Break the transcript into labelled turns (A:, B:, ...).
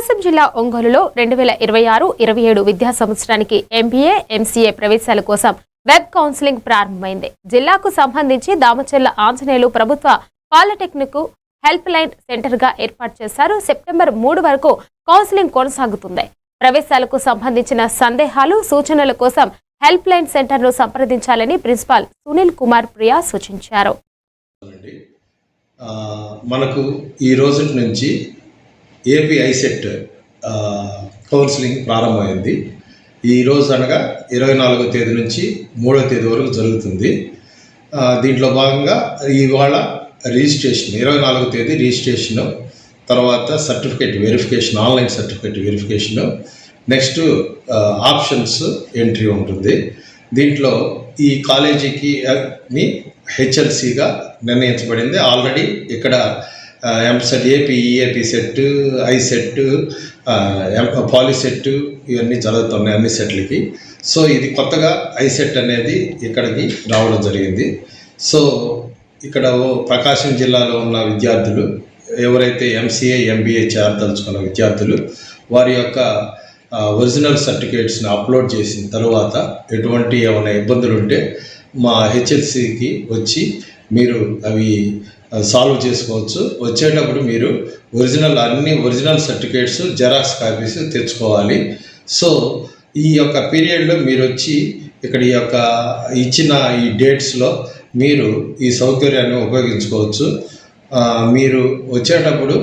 A: ప్రకాశం జిల్లా ఒంగోలులో 2026-27 విద్యా సంవత్సరానికి ఎంబీఏ, ఎంసీఏ ప్రవేశాల కోసం వెబ్ కౌన్సిలింగ్ ప్రారంభమైంది. జిల్లాకు సంబంధించి దామచర్ల ఆంజనేయులు ప్రభుత్వ పాలిటెక్నిక్ హెల్ప్ లైన్ సెంటర్గా ఏర్పాటు చేశారు. సెప్టెంబర్ 3 వరకు కౌన్సిలింగ్ కొనసాగుతుంది. ప్రవేశాలకు సంబంధించిన సందేహాలు, సూచనల కోసం హెల్ప్ లైన్ సెంటర్ను సంప్రదించాలని ప్రిన్సిపాల్ సునీల్ కుమార్ ప్రియా సూచించారు.
B: మనకు ఈ రోజు నుంచి ఏపీ ఐసెట్ కౌన్సిలింగ్ ప్రారంభమైంది. ఈరోజు అనగా 24వ తేదీ నుంచి 3వ తేదీ వరకు జరుగుతుంది. దీంట్లో భాగంగా ఇవాళ రిజిస్ట్రేషన్ 24వ తేదీ రిజిస్ట్రేషను, తర్వాత certificate verification, online certificate verification, next options entry ఉంటుంది. దీంట్లో ఈ కాలేజీకి హెచ్ఎల్సీగా నిర్ణయించబడింది. ఆల్రెడీ ఇక్కడ EAMCET, AP, EAP set, ICET, POLYCET ఇవన్నీ జరుగుతున్నాయి అన్ని సెట్లకి. సో ఇది కొత్తగా ఐసెట్ అనేది ఇక్కడికి రావడం జరిగింది. సో ఇక్కడ ప్రకాశం జిల్లాలో ఉన్న విద్యార్థులు ఎవరైతే ఎంసీఏ, ఎంబీఏ చేరదలుచుకున్న విద్యార్థులు వారి యొక్క ఒరిజినల్ సర్టిఫికేట్స్ని అప్లోడ్ చేసిన తర్వాత ఎటువంటి ఏమైనా ఇబ్బందులు ఉంటే మా హెచ్ఎల్సీకి వచ్చి మీరు అవి సాల్వ్ చేసుకోవచ్చు. వచ్చేటప్పుడు మీరు అన్ని ఒరిజినల్ సర్టిఫికేట్స్, జెరాక్స్ కాపీస్ తెచ్చుకోవాలి. సో ఈ యొక్క పీరియడ్లో మీరు వచ్చి ఇక్కడ ఈ యొక్క ఇచ్చిన ఈ డేట్స్లో మీరు ఈ సౌకర్యాన్ని ఉపయోగించుకోవచ్చు. మీరు వచ్చేటప్పుడు